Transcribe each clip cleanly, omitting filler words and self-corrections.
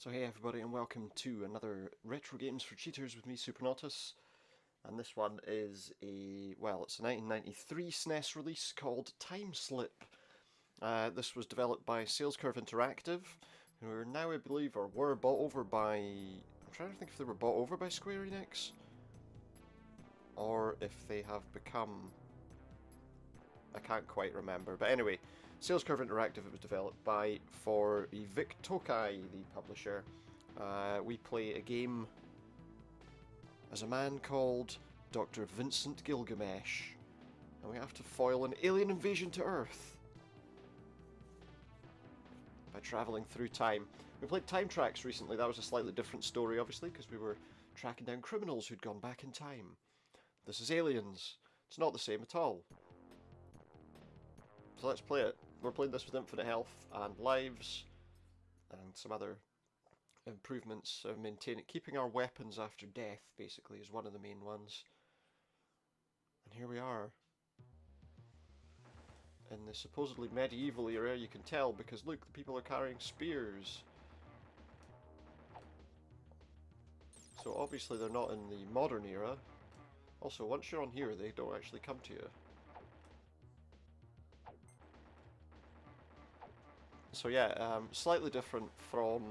So hey everybody and welcome to another Retro Games for Cheaters with me, Supernautus. And this one is it's a 1993 SNES release called Time Slip. This was developed by Sales Curve Interactive, who are now, I believe, or were bought over by... I'm trying to think if they were bought over by Square Enix, or if they have become... I can't quite remember, but anyway, Sales Curve Interactive it was developed by for Vic Tokai, the publisher. We play a game as a man called Dr. Vincent Gilgamesh, and we have to foil an alien invasion to Earth by travelling through time. We played Time Tracks recently. That was a slightly different story, obviously, because we were tracking down criminals who'd gone back in time. This is Aliens. It's not the same at all. So let's play it. We're playing this with infinite health and lives and some other improvements of keeping our weapons after death, basically, is one of the main ones. And here we are. In the supposedly medieval era, you can tell because look, the people are carrying spears. So obviously they're not in the modern era. Also, once you're on here, they don't actually come to you. So yeah, slightly different from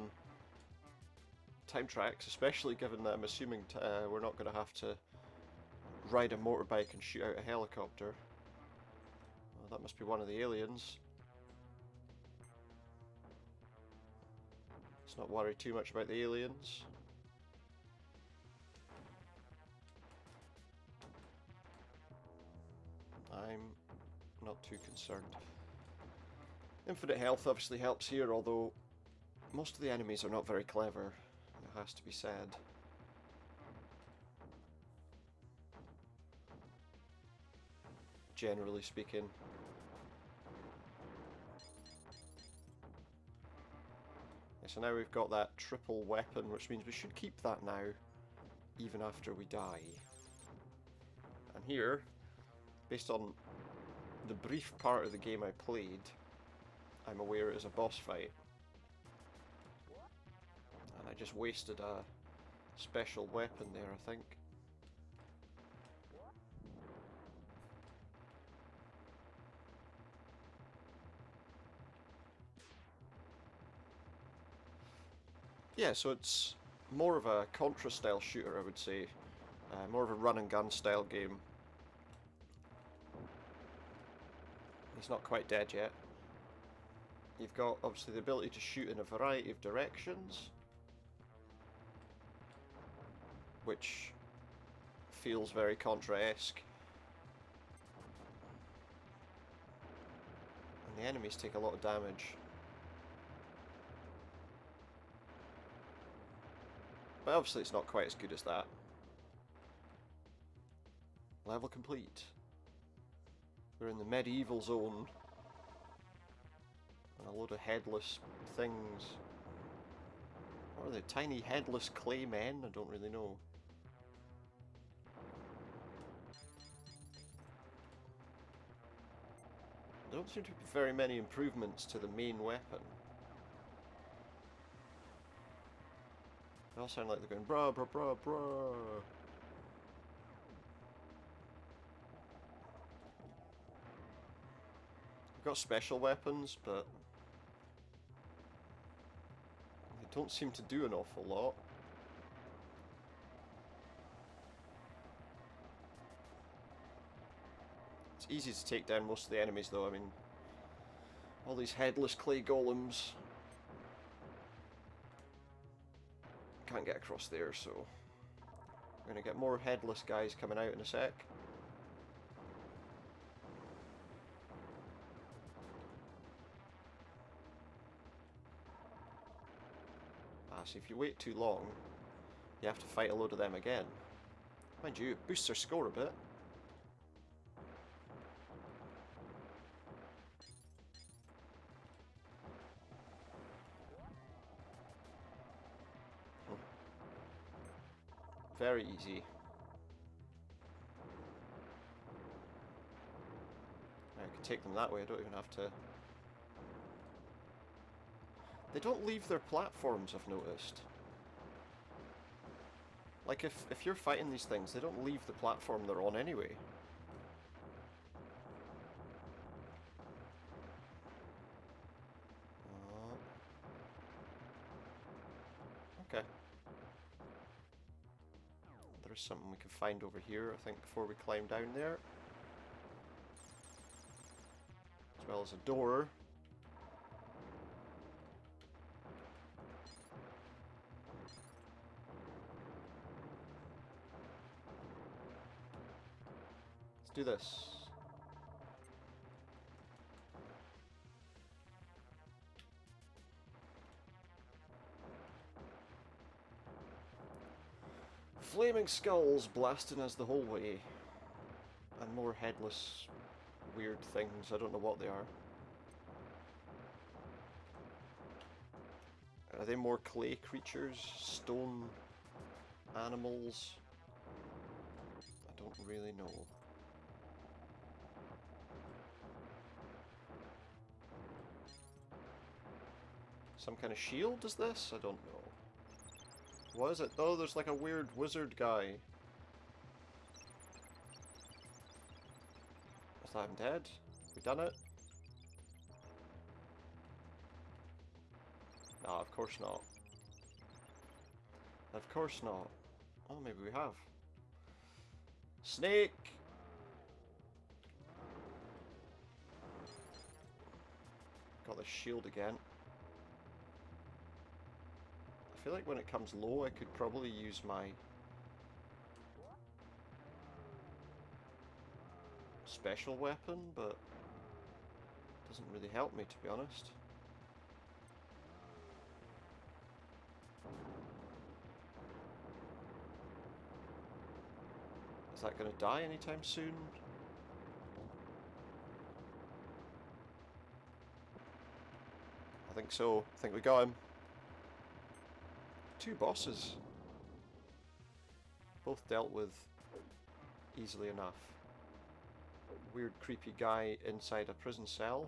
Time Tracks, especially given that I'm assuming we're not going to have to ride a motorbike and shoot out a helicopter. Well, that must be one of the aliens. Let's not worry too much about the aliens. I'm not too concerned. Infinite health obviously helps here, although most of the enemies are not very clever, it has to be said. Generally speaking. Yeah, so now we've got that triple weapon, which means we should keep that now, even after we die. And here, based on the brief part of the game I played, I'm aware it is a boss fight. And I just wasted a special weapon there, I think. Yeah, so it's more of a Contra style shooter, I would say. More of a run and gun style game. He's not quite dead yet. You've got obviously the ability to shoot in a variety of directions, which feels very Contra-esque. And the enemies take a lot of damage. But obviously it's not quite as good as that. Level complete. We're in the medieval zone. And a load of headless things. What are they? Tiny headless clay men? I don't really know. There don't seem to be very many improvements to the main weapon. They all sound like they're going brah brah brah brah. We've got special weapons, but they don't seem to do an awful lot. It's easy to take down most of the enemies though, I mean, all these headless clay golems. Can't get across there, so we're going to get more headless guys coming out in a sec. So if you wait too long, you have to fight a load of them again. Mind you, it boosts their score a bit. Very easy. I can take them that way, I don't even have to... They don't leave their platforms, I've noticed. Like, if you're fighting these things, they don't leave the platform they're on anyway. Okay. There's something we can find over here, I think, before we climb down there. As well as a door. Let's do this. Flaming skulls blasting us the whole way. And more headless, weird things. I don't know what they are. Are they more clay creatures? Stone animals? I don't really know. Some kind of shield is this? I don't know. What is it? Oh, there's like a weird wizard guy. Is that him dead? We done it? Nah, of course not. Of course not. Oh, maybe we have. Snake! Got the shield again. I feel like when it comes low, I could probably use my special weapon, but it doesn't really help me, to be honest. Is that going to die anytime soon? I think so. I think we got him. 2 bosses. Both dealt with easily enough. Weird creepy guy inside a prison cell.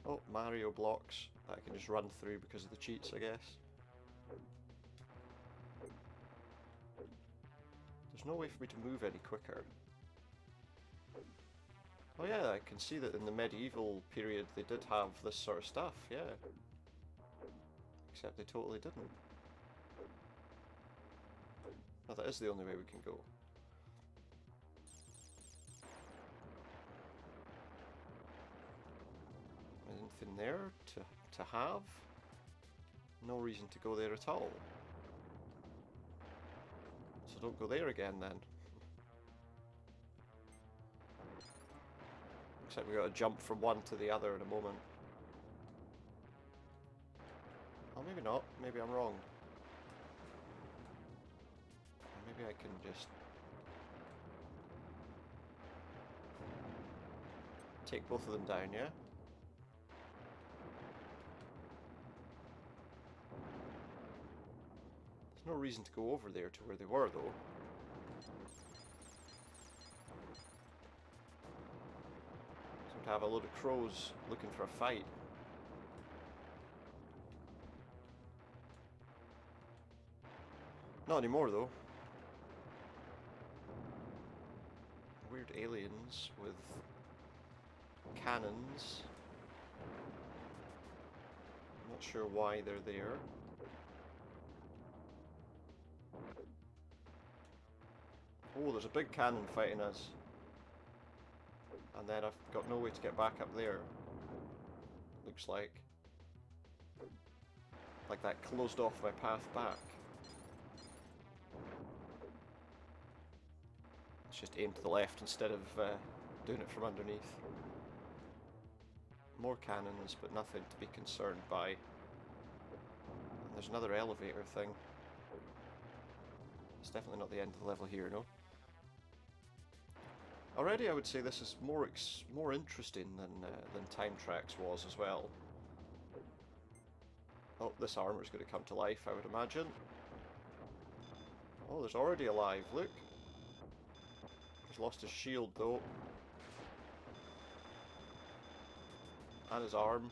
Oh, Mario blocks that I can just run through because of the cheats, I guess. There's no way for me to move any quicker. Oh yeah, I can see that in the medieval period they did have this sort of stuff, yeah. Except they totally didn't. Oh, that is the only way we can go. Anything there to have? No reason to go there at all. So don't go there again then. Except we got to jump from one to the other in a moment. Oh, maybe not. Maybe I'm wrong. Maybe I can just take both of them down, yeah? There's no reason to go over there to where they were, though. Seem to have a load of crows looking for a fight. Not anymore, though. Weird aliens with cannons. I'm not sure why they're there. Oh, there's a big cannon fighting us. And then I've got no way to get back up there. Looks like. Like that closed off my path back. It's just aim to the left instead of doing it from underneath. More cannons, but nothing to be concerned by. And there's another elevator thing. It's definitely not the end of the level here, no? Already I would say this is more interesting than Time Tracks was as well. Oh, this armor's going to come to life, I would imagine. Oh, there's already alive, look. He's lost his shield though. And his arm.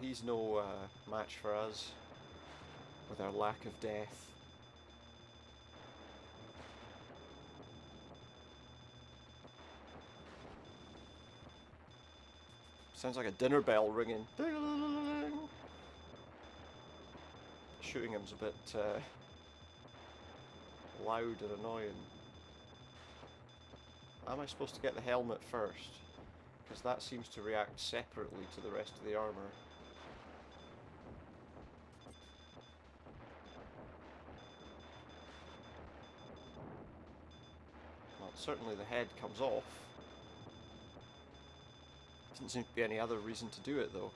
he's no match for us with our lack of death. Sounds like a dinner bell ringing. Ding-a-ling-a-ling. Shooting him's a bit loud and annoying. Am I supposed to get the helmet first? Because that seems to react separately to the rest of the armour. Well, certainly the head comes off. Doesn't seem to be any other reason to do it though.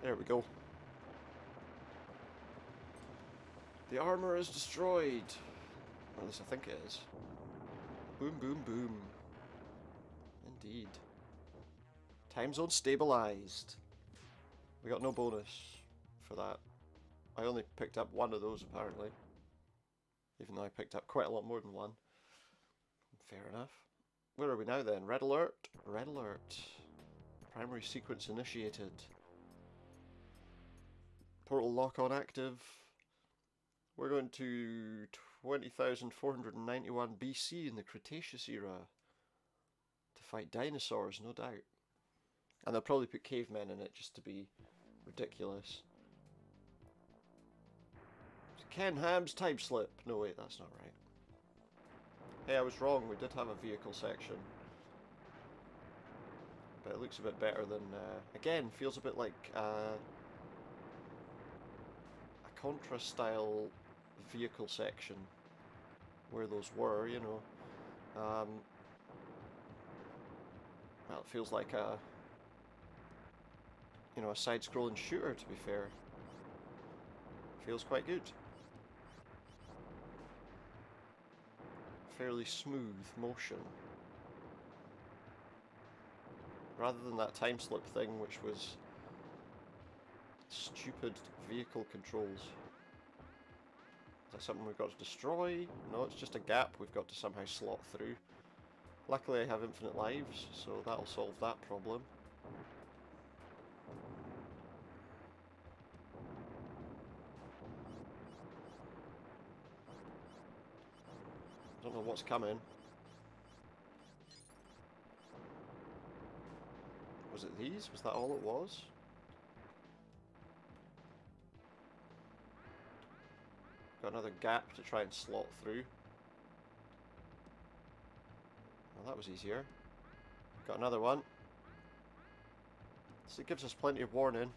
There we go. The armour is destroyed! Or at least I think it is. Boom, boom, boom. Indeed. Time zone stabilized. We got no bonus for that. I only picked up one of those apparently. Even though I picked up quite a lot more than one. Fair enough. Where are we now then? Red alert. Red alert. Primary sequence initiated. Portal lock on active. We're going to 20,491 BC in the Cretaceous era to fight dinosaurs, no doubt. And they'll probably put cavemen in it just to be ridiculous. Ken Ham's time slip. No wait, that's not right. Hey, I was wrong, we did have a vehicle section. But it looks a bit better than, again, feels a bit like a Contra style vehicle section. Where those were, you know. Well, it feels like a, you know, a side-scrolling shooter, to be fair. Feels quite good. Fairly smooth motion. Rather than that time slip thing, which was stupid vehicle controls. Is that something we've got to destroy? No, it's just a gap we've got to somehow slot through. Luckily I have infinite lives, so that'll solve that problem. I don't know what's coming. Was it these? Was that all it was? Got another gap to try and slot through. Well, that was easier. Got another one. So it gives us plenty of warning.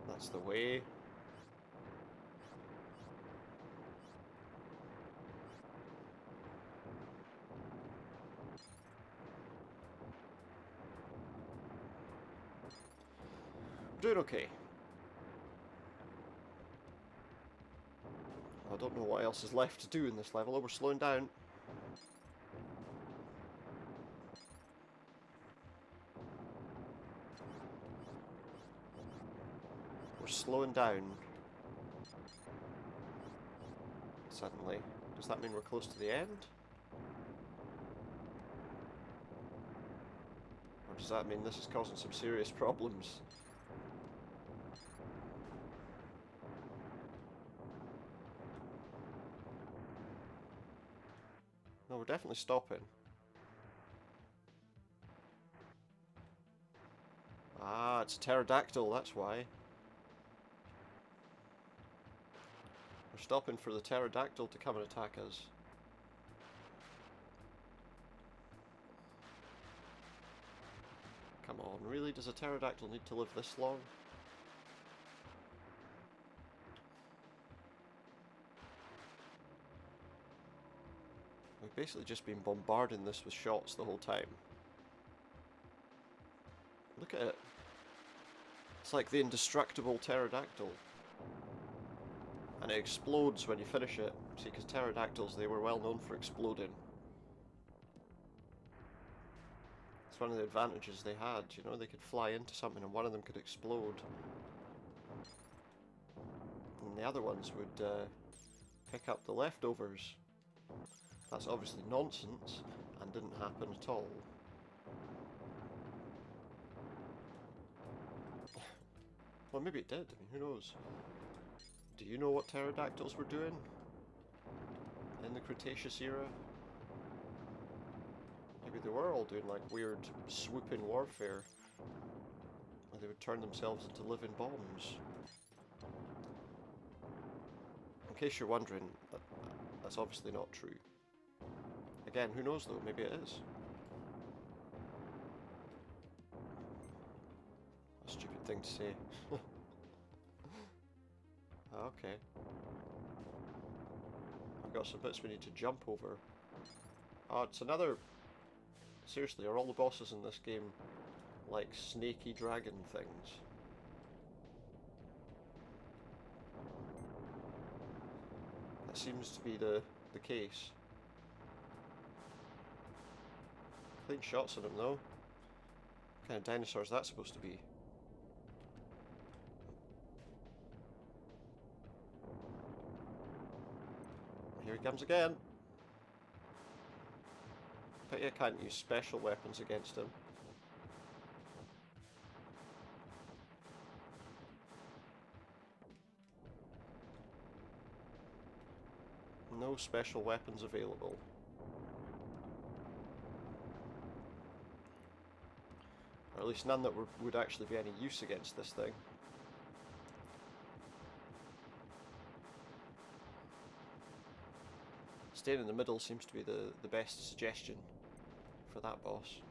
That's the way. Doing okay. I don't know what else is left to do in this level. Oh, we're slowing down. We're slowing down. Suddenly. Does that mean we're close to the end? Or does that mean this is causing some serious problems? No, we're definitely stopping. Ah, it's a pterodactyl, that's why. We're stopping for the pterodactyl to come and attack us. Come on, really? Does a pterodactyl need to live this long? We've basically just been bombarding this with shots the whole time. Look at it. It's like the indestructible pterodactyl. And it explodes when you finish it. See, because pterodactyls, they were well known for exploding. It's one of the advantages they had, you know, they could fly into something and one of them could explode. And the other ones would pick up the leftovers. That's obviously nonsense and didn't happen at all. Well, maybe it did. I mean, who knows? Do you know what pterodactyls were doing in the Cretaceous era? Maybe they were all doing like weird swooping warfare, where they would turn themselves into living bombs. In case you're wondering, that's obviously not true. Again, who knows though? Maybe it is. A stupid thing to say. Okay. I've got some bits we need to jump over. Oh, it's another... Seriously, are all the bosses in this game like snaky dragon things? That seems to be the case. Clean shots of them though. What kind of dinosaur is that supposed to be? Here he comes again. Pity I can't use special weapons against him. No special weapons available. Or at least none that would actually be any use against this thing. Staying in the middle seems to be the best suggestion for that boss.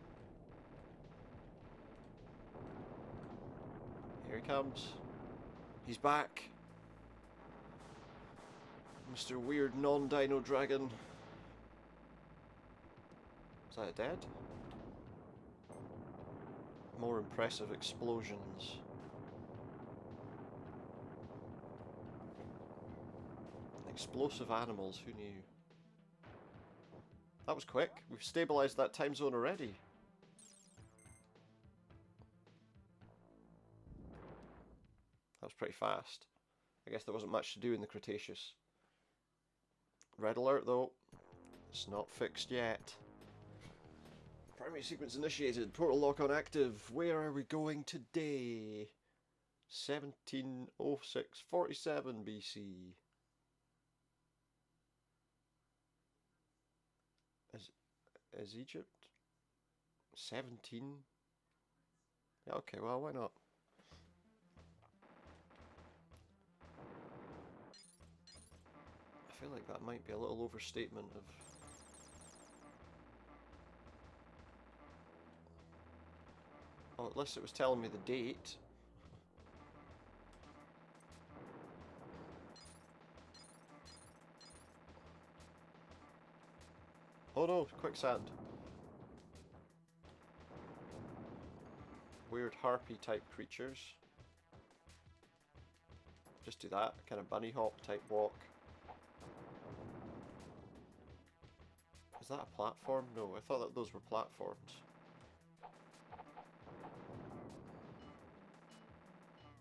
Here he comes. He's back. Mr. Weird non-dino dragon. Is that dead? More impressive explosions. Explosive animals, who knew? That was quick. We've stabilised that time zone already. That was pretty fast. I guess there wasn't much to do in the Cretaceous. Red alert though. It's not fixed yet. Primary sequence initiated. Portal lock on active. Where are we going today? 1706-47 BC. Is Egypt 17? Yeah, okay, well, why not? I feel like that might be a little overstatement of... Oh, at least it was telling me the date. Oh no, quicksand. Weird harpy type creatures. Just do that, kind of bunny hop type walk. Is that a platform? No, I thought that those were platforms.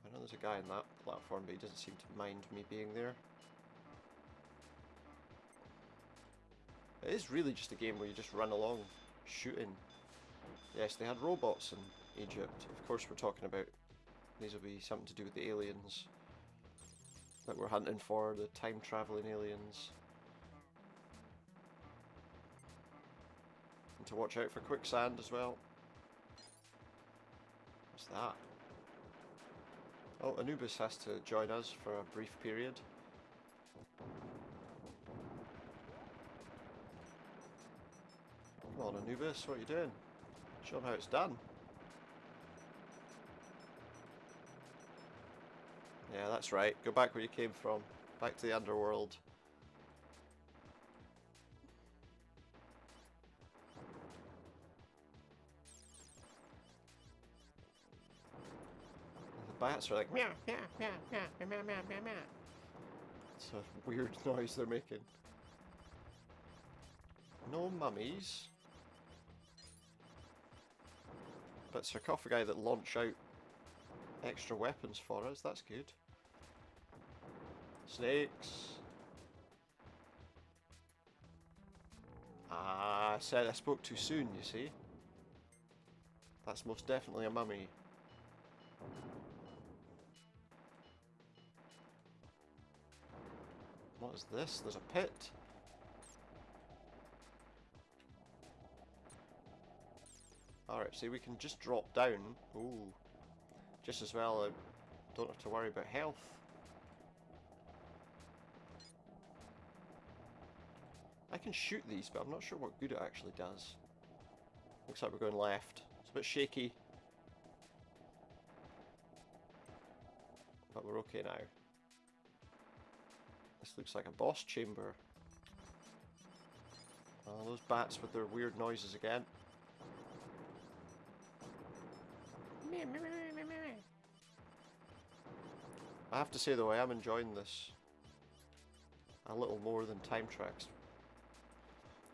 I know there's a guy in that platform, but he doesn't seem to mind me being there. It is really just a game where you just run along, shooting. Yes, they had robots in Egypt. Of course we're talking about... These will be something to do with the aliens that we're hunting for, the time-travelling aliens. And to watch out for quicksand as well. What's that? Oh, Anubis has to join us for a brief period. Come on, Anubis, what are you doing? Show them how it's done. Yeah, that's right. Go back where you came from. Back to the underworld. The bats are like meow, meow, meow, meow, meow, meow, meow, meow, meow. It's a weird noise they're making. No mummies. But sarcophagi that launch out extra weapons for us, that's good. Snakes. Ah, I said I spoke too soon, you see. That's most definitely a mummy. What is this? There's a pit. Alright, see, we can just drop down. Ooh. Just as well, I don't have to worry about health. I can shoot these, but I'm not sure what good it actually does. Looks like we're going left. It's a bit shaky. But we're okay now. This looks like a boss chamber. Oh, those bats with their weird noises again. I have to say though, I am enjoying this a little more than Time Tracks.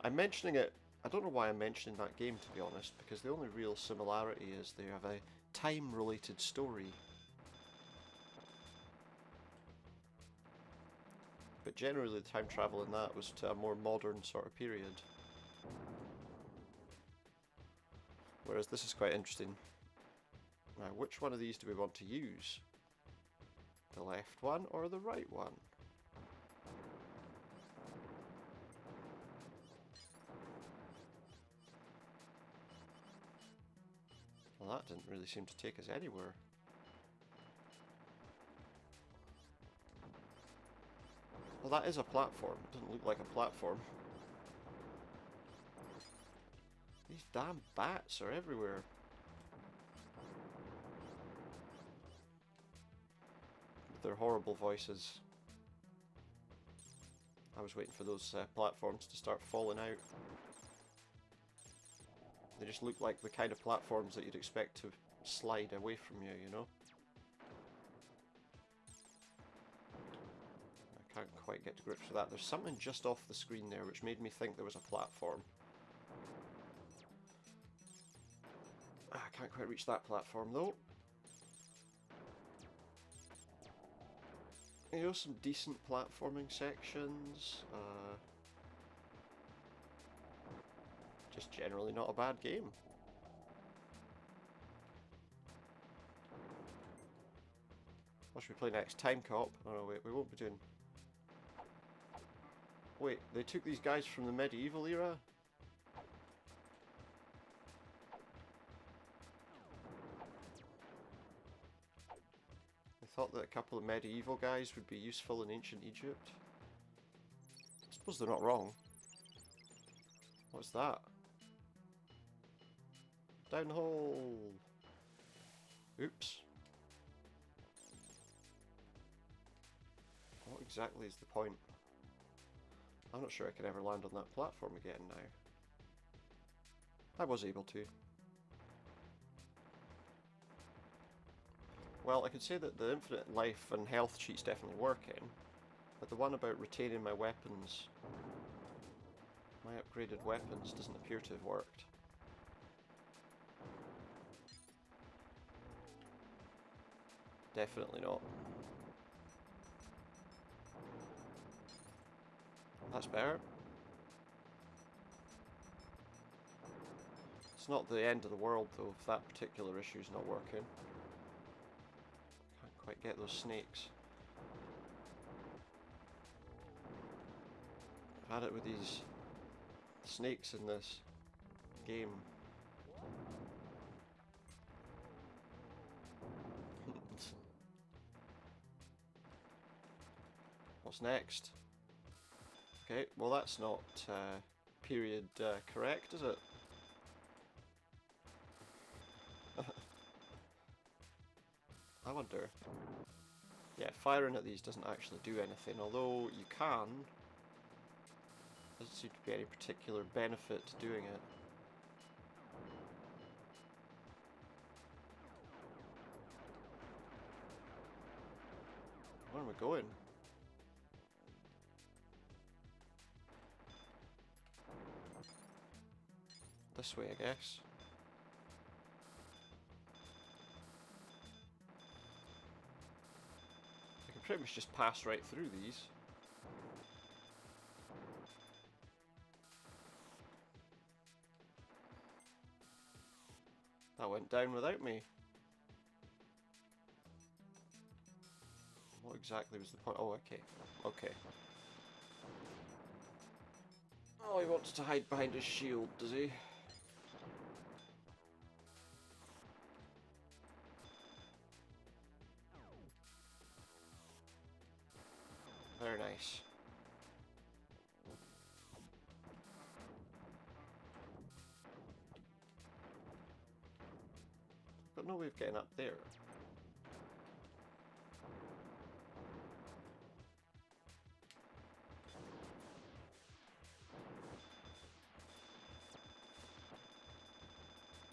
I'm mentioning it, I don't know why I'm mentioning that game to be honest, because the only real similarity is they have a time-related story. But generally the time travel in that was to a more modern sort of period. Whereas this is quite interesting. Now, which one of these do we want to use? The left one or the right one? Well, that didn't really seem to take us anywhere. Well, that is a platform. It doesn't look like a platform. These damn bats are everywhere. With their horrible voices. I was waiting for those platforms to start falling out. They just look like the kind of platforms that you'd expect to slide away from you, you know? I can't quite get to grips with that. There's something just off the screen there which made me think there was a platform. I can't quite reach that platform though. You know, some decent platforming sections. Just generally not a bad game. What should we play next? Time Cop? Oh no, wait, we won't be doing... Wait, they took these guys from the medieval era? I thought that a couple of medieval guys would be useful in ancient Egypt. I suppose they're not wrong. What's that? Down the hole! Oops. What exactly is the point? I'm not sure I can ever land on that platform again now. I was able to. Well, I could say that the infinite life and health cheat's definitely working, but the one about retaining my weapons, my upgraded weapons, doesn't appear to have worked. Definitely not. That's better. It's not the end of the world though, if that particular issue's not working. Can't quite get those snakes. I've had it with these snakes in this game. What's next? Okay, well that's not period correct, is it? I wonder. Yeah, firing at these doesn't actually do anything, although you can. Doesn't seem to be any particular benefit to doing it. Where am I going? This way, I guess. I can pretty much just pass right through these. That went down without me. What exactly was the point? Oh, okay. Okay. Oh, he wants to hide behind his shield, does he? Very nice. Got no way of getting up there.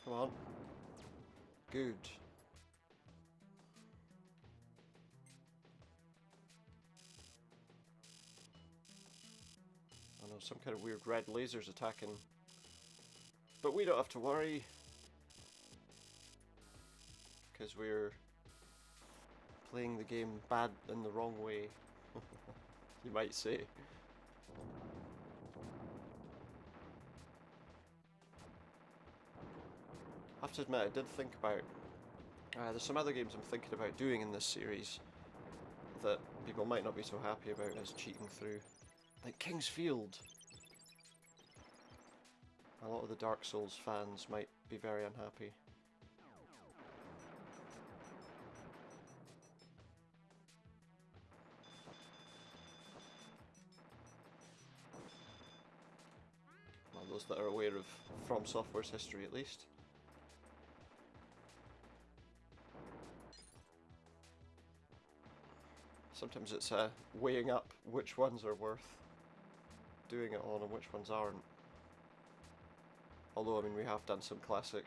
Come on. Good. I know, some kind of weird red lasers attacking. But we don't have to worry. Because we're playing the game bad in the wrong way. You might say. I have to admit, I did think about... there's some other games I'm thinking about doing in this series that people might not be so happy about as cheating through. Like King's Field. A lot of the Dark Souls fans might be very unhappy. Well, those that are aware of From Software's history at least. Sometimes it's weighing up which ones are worth doing it on and which ones aren't. Although, I mean, we have done some classic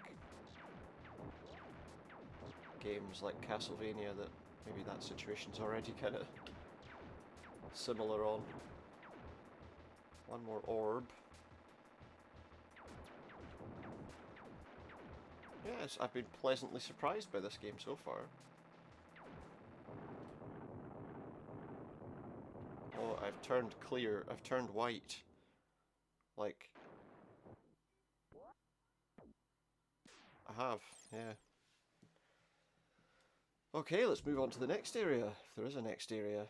games like Castlevania that maybe that situation's already kind of similar on. One more orb. Yes, I've been pleasantly surprised by this game so far. Oh, I've turned clear. I've turned white. Like... I have, yeah. Okay, let's move on to the next area, if there is a next area.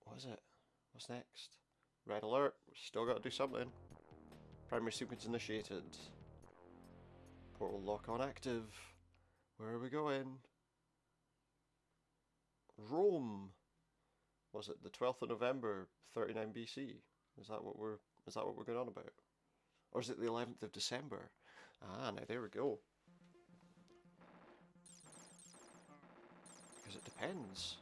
What is it? What's next? Red alert, we still got to do something. Primary sequence initiated. Portal lock on active. Where are we going? Rome. Was it the 12th of November, 39 BC? Is that what we're going on about? Or is it the 11th of December? Ah, now there we go. Because it depends.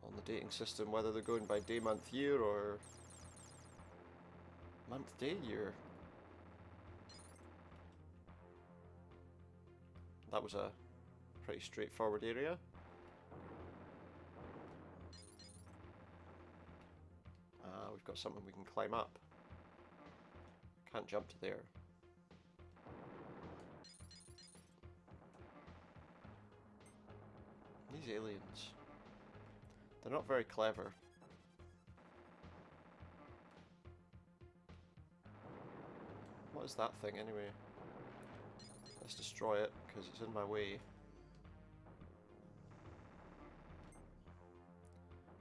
On the dating system, whether they're going by day, month, year, or month, day, year. That was a pretty straightforward area. We've got something we can climb up. Can't jump to there. These aliens. They're not very clever. What is that thing anyway? Let's destroy it, because it's in my way.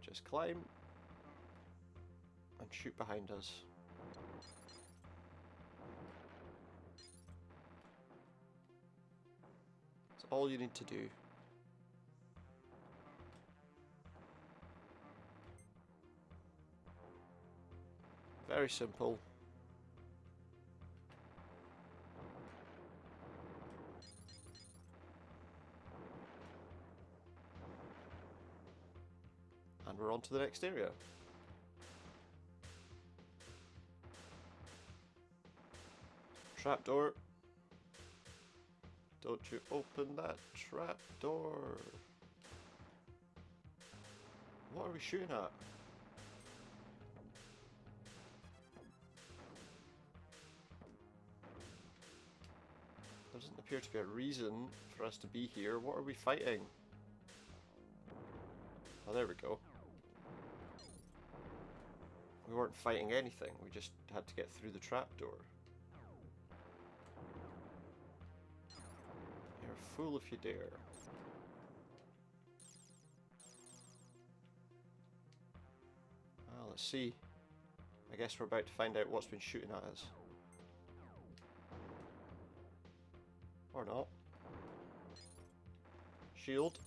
Just climb. And shoot behind us. That's all you need to do. Very simple. And we're on to the next area. Trapdoor. Don't you open that trapdoor. What are we shooting at? There doesn't appear to be a reason for us to be here. What are we fighting? Oh, there we go. We weren't fighting anything, we just had to get through the trapdoor. You're a fool if you dare. Well, let's see. I guess we're about to find out what's been shooting at us. Or not. Shield.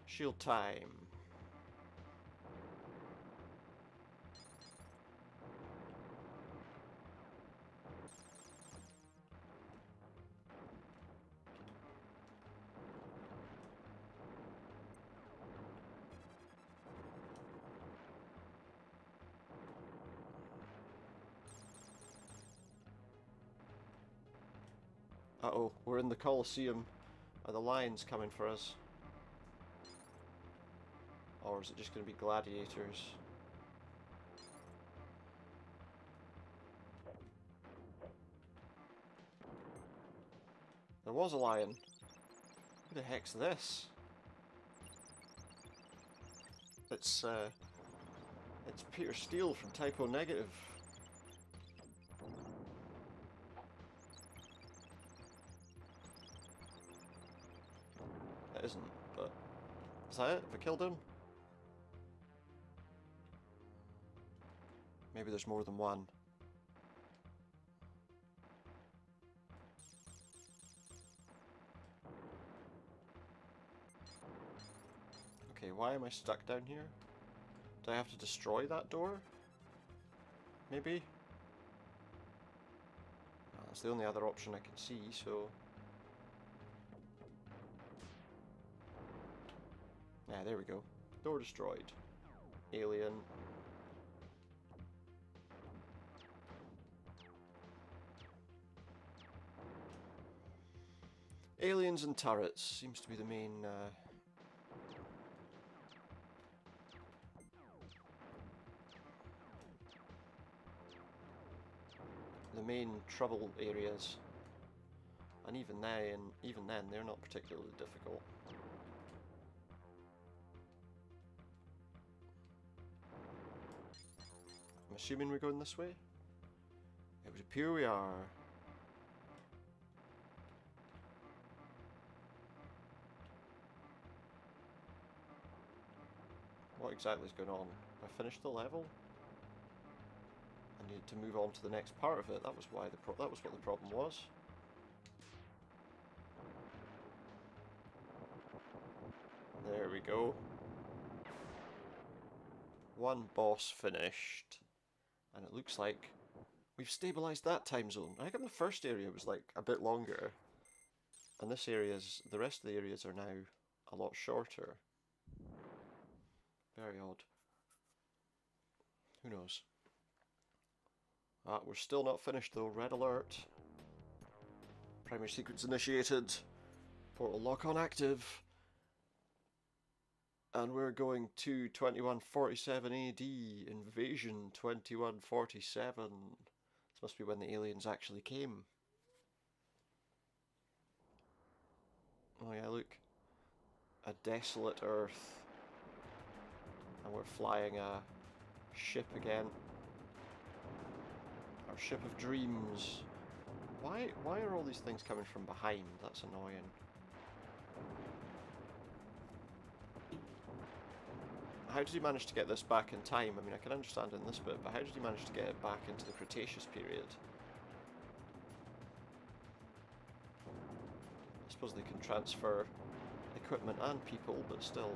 Shield time. Uh-oh, we're in the Colosseum. Are the lions coming for us? Or is it just going to be gladiators? There was a lion. Who the heck's this? It's Peter Steele from Typo Negative. It isn't, but... Is that it? Have I killed him? Maybe there's more than one. Okay, why am I stuck down here? Do I have to destroy that door? Maybe? Well, that's the only other option I can see, so... Yeah, there we go. Door destroyed. Alien. Aliens and turrets seems to be the main trouble areas. And even then they're not particularly difficult. I'm assuming we're going this way? It would appear we are. What exactly is going on? Have I finished the level? I needed to move on to the next part of it. That was why that was what the problem was. There we go. One boss finished. And it looks like we've stabilised that time zone. I think the first area was like a bit longer. And the rest of the areas are now a lot shorter. Very odd. Who knows? We're still not finished though. Red alert. Primary sequence initiated. Portal lock on active. And we're going to 2147 AD, Invasion 2147. This must be when the aliens actually came. Oh yeah, look. A desolate Earth. And we're flying a ship again. Our ship of dreams. Why are all these things coming from behind? That's annoying. How did he manage to get this back in time? I mean, I can understand in this bit, but how did he manage to get it back into the Cretaceous period? I suppose they can transfer equipment and people, but still.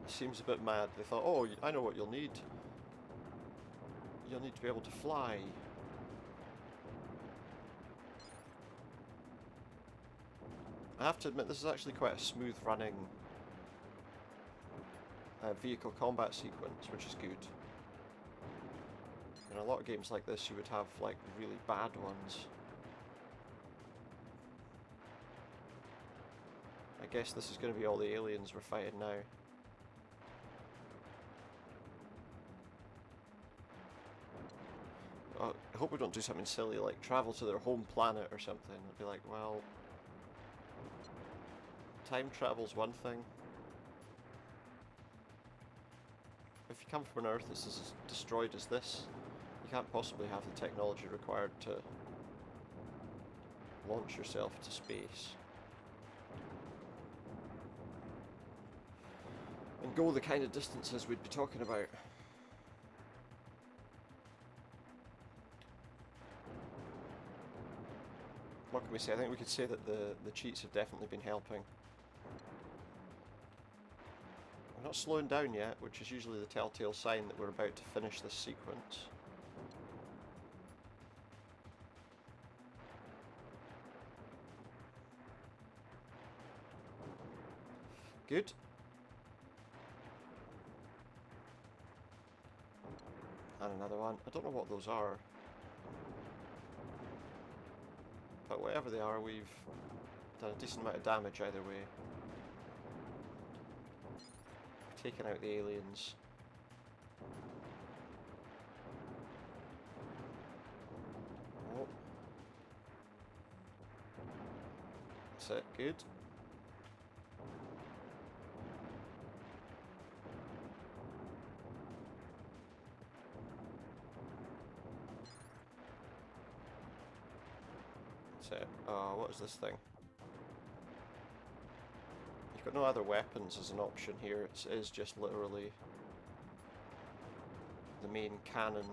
It seems a bit mad. They thought, oh, I know what you'll need. You'll need to be able to fly. I have to admit, this is actually quite a smooth running vehicle combat sequence, which is good. In a lot of games like this, you would have like really bad ones. I guess this is going to be all the aliens we're fighting now. I hope we don't do something silly like travel to their home planet or something. It'd be like, well, time travel's one thing. If you come from an Earth that's as destroyed as this, you can't possibly have the technology required to launch yourself to space. And go the kind of distances we'd be talking about. What can we say? I think we could say that the cheats have definitely been helping. We're not slowing down yet, which is usually the telltale sign that we're about to finish this sequence. Good. And another one. I don't know what those are. But whatever they are, we've done a decent amount of damage either way. We've taken out the aliens. Oh. That's it, good. What is this thing? You've got no other weapons as an option here. It is just literally the main cannon.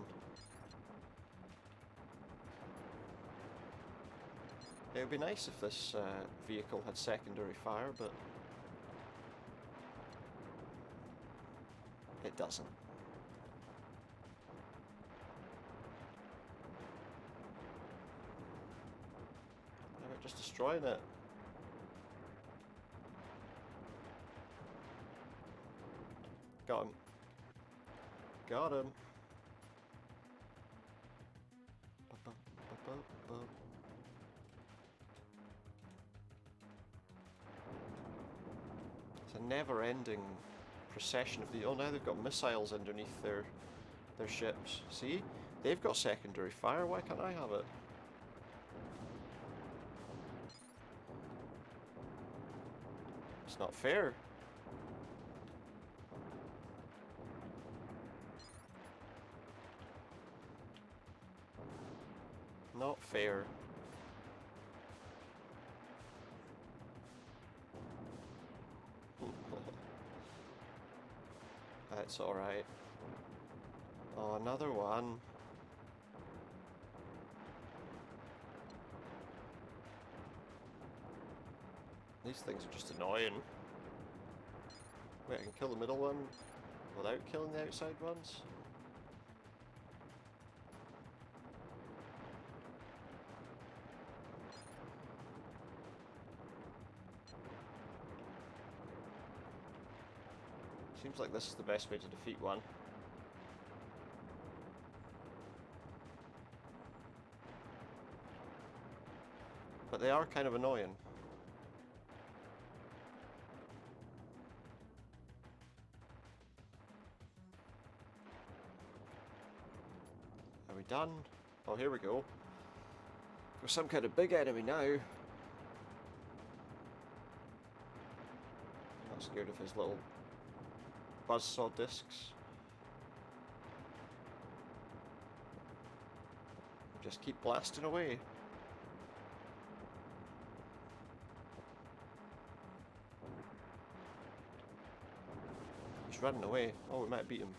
It would be nice if this vehicle had secondary fire, but it doesn't. Just destroying it. Got him. Got him. It's a never-ending procession of the. Oh, now they've got missiles underneath their ships. See, they've got secondary fire. Why can't I have it? It's not fair. Not fair. That's alright. Oh, another one. These things are just annoying. Wait, I can kill the middle one without killing the outside ones? Seems like this is the best way to defeat one. But they are kind of annoying. Are we done? Oh, here we go. We're some kind of big enemy now. I'm not scared of his little buzzsaw discs. Just keep blasting away. He's running away. Oh, we might beat him.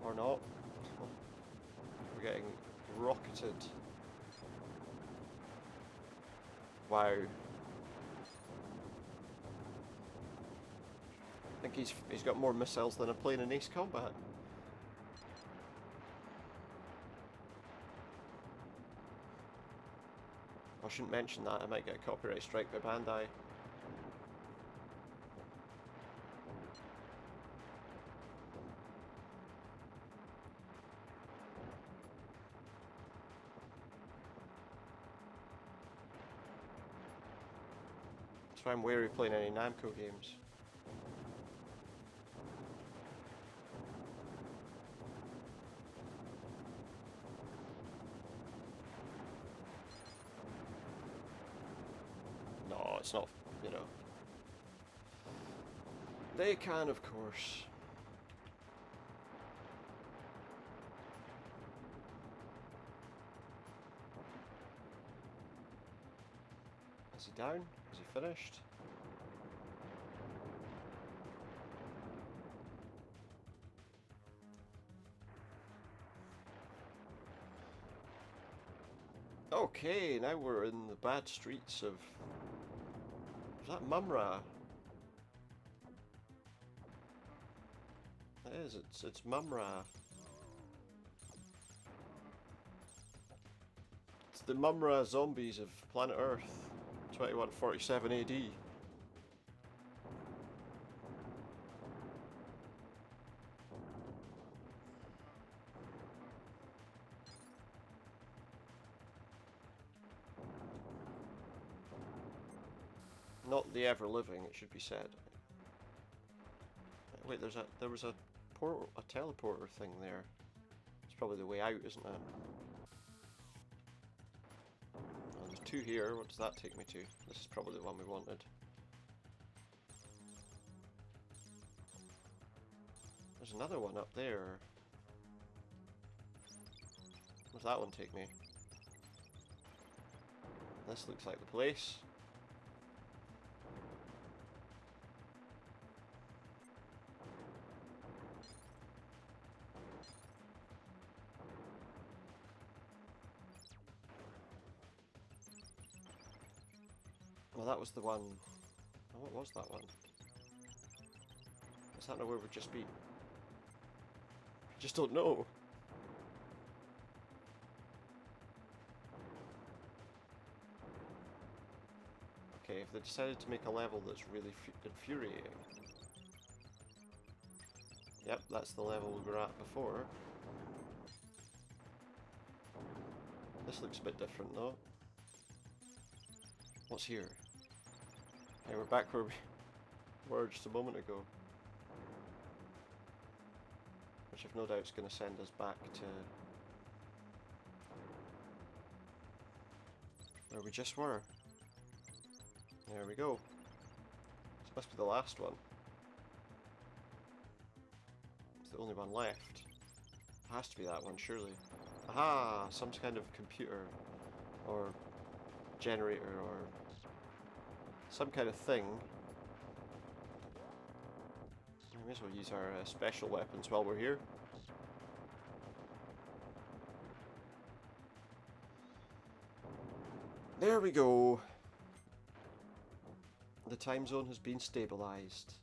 Or not. We're getting rocketed. Wow. I think he's got more missiles than a plane in Ace Combat. I shouldn't mention that, I might get a copyright strike by Bandai. That's why I'm wary of playing any Namco games. it's not, you know. They can, of course. Is he down? Is he finished? Okay, now we're in the bad streets of... Is that Mumra? It is, it's Mumra. It's the Mumra zombies of planet Earth, 2147 AD. Not the ever-living, it should be said. Wait, there was a teleporter thing there. It's probably the way out, isn't it? Oh, there's two here. What does that take me to? This is probably the one we wanted. There's another one up there. Where's that one take me? This looks like the place. Well, that was the one. Oh, what was that one? Is that not where we've just been? I just don't know. Okay, if they decided to make a level that's really infuriating. Yep, that's the level we were at before. This looks a bit different though. What's here? Okay, we're back where we were just a moment ago. Which I've no doubt is going to send us back to where we just were. There we go. This must be the last one. It's the only one left. It has to be that one, surely. Aha! Some kind of computer or generator or some kind of thing. We may as well use our special weapons while we're here. There we go. The time zone has been stabilized.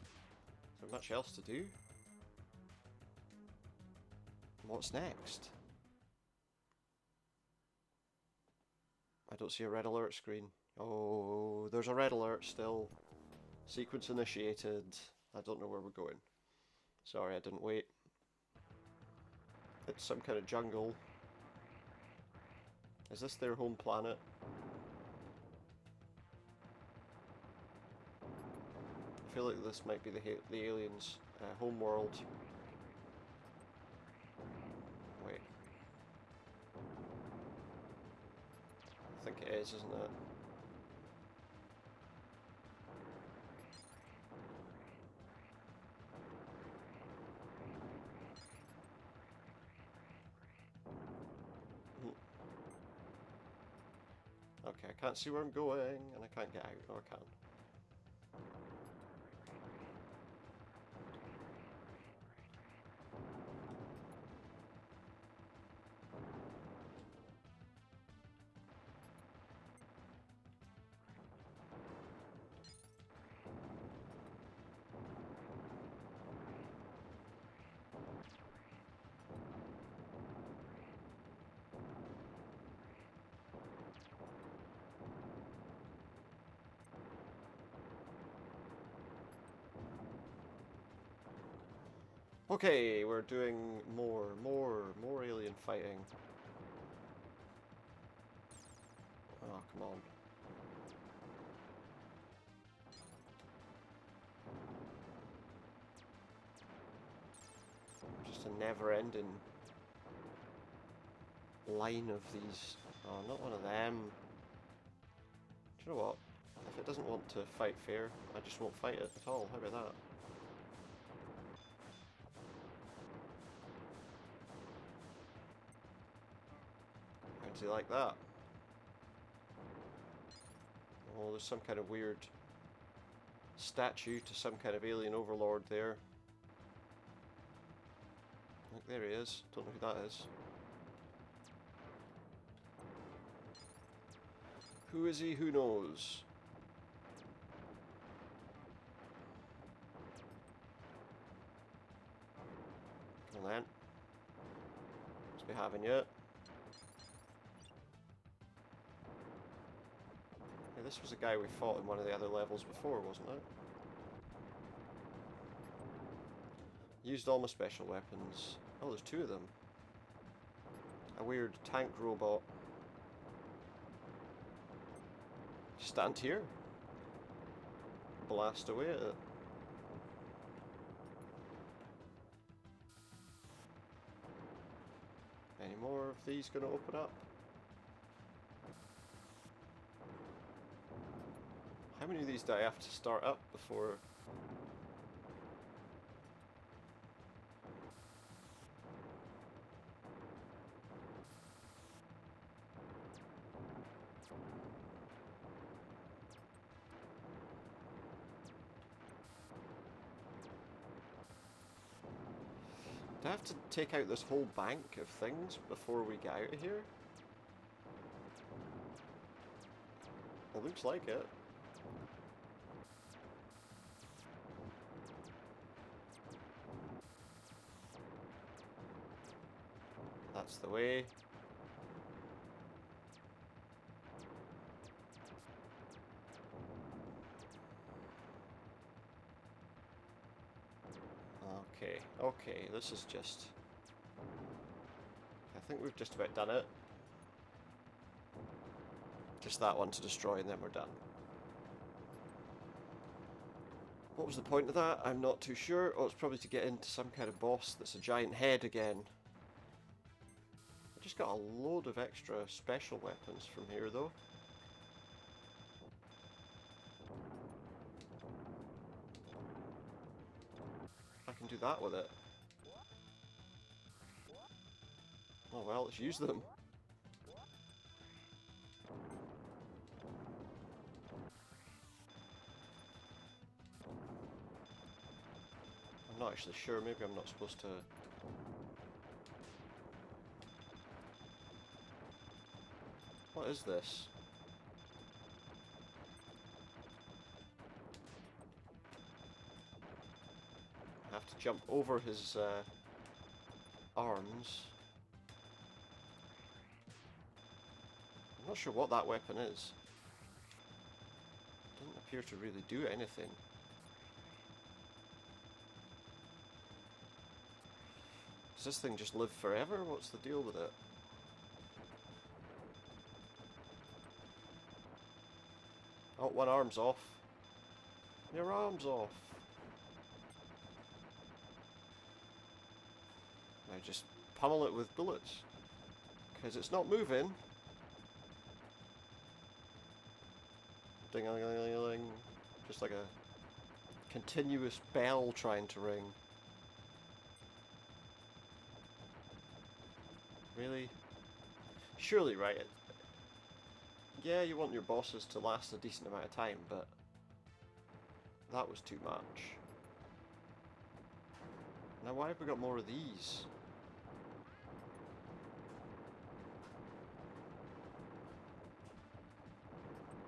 Is there much else to do? What's next? I don't see a red alert screen. Oh, there's a red alert still. Sequence initiated. I don't know where we're going. Sorry, I didn't wait. It's some kind of jungle. Is this their home planet? I feel like this might be the aliens' home world. Wait. I think it is, isn't it? Okay, I can't see where I'm going, and I can't get out, or I can. Okay, we're doing more alien fighting. Oh, come on. Just a never-ending line of these. Oh, not one of them. Do you know what? it doesn't want to fight fair, I just won't fight it at all. How about that? How does he like that? Oh, there's some kind of weird statue to some kind of alien overlord there. Look, there he is. Don't know who that is. Who is he? Who knows? Come on then. Must be having you. Yeah, this was a guy we fought in one of the other levels before, wasn't it? Used all my special weapons. Oh, there's two of them. A weird tank robot. Stand here. Blast away at it. Any more of these going to open up? How many of these do I have to start up before? Do I have to take out this whole bank of things before we get out of here? It looks like it. That's the way. Okay, this is just... I think we've just about done it. Just that one to destroy and then we're done. What was the point of that? I'm not too sure. Oh, it's probably to get into some kind of boss that's a giant head again. I just got a load of extra special weapons from here though. I can do that with it. Oh well, let's use them. I'm not actually sure, maybe I'm not supposed to... What is this? I have to jump over his arms. I'm not sure what that weapon is. Doesn't appear to really do anything. Does this thing just live forever? What's the deal with it? Oh, one arm's off. Your arm's off. Now just pummel it with bullets. Because it's not moving. Ding-a-ling-a-ling-a-ling. Just like a continuous bell trying to ring. Really? Surely, right? Yeah, you want your bosses to last a decent amount of time, but that was too much. Now why have we got more of these?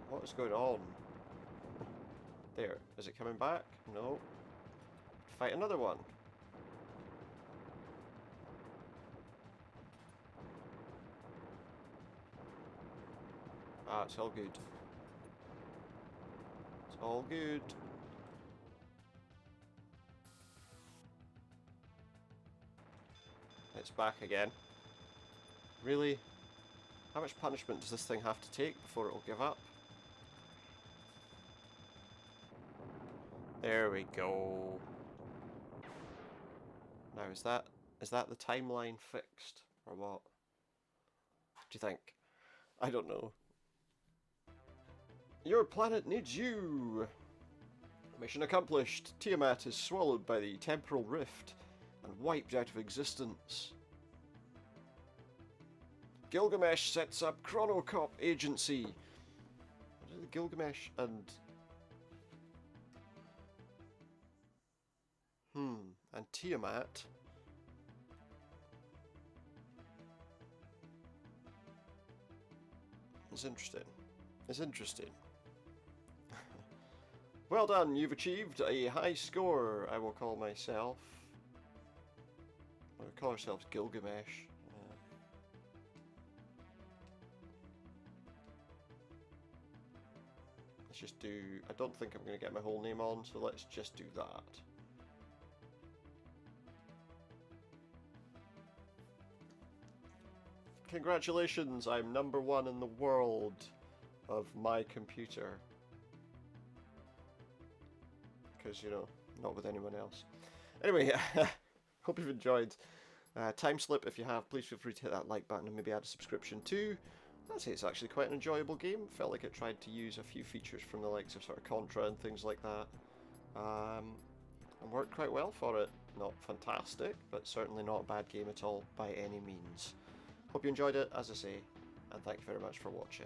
What is going on? There. Is it coming back? No. Fight another one. Ah, it's all good. It's all good. It's back again. Really? How much punishment does this thing have to take before it will give up? There we go. Now is that the timeline fixed or what? Do you think? I don't know. Your planet needs you! Mission accomplished. Tiamat is swallowed by the temporal rift and wiped out of existence. Gilgamesh sets up Chronocop Agency. What are Gilgamesh and... and Tiamat. It's interesting. It's interesting. Well done, you've achieved a high score. I will call myself... We'll call ourselves Gilgamesh. Let's just do... I don't think I'm going to get my whole name on, so let's just do that. Congratulations, I'm #1 in the world of my computer. Because, you know, not with anyone else. Anyway, hope you've enjoyed. Time Slip, if you have, please feel free to hit that like button and maybe add a subscription too. I'd say it's actually quite an enjoyable game. Felt like it tried to use a few features from the likes of sort of Contra and things like that. And worked quite well for it. Not fantastic, but certainly not a bad game at all by any means. Hope you enjoyed it, as I say, and thank you very much for watching.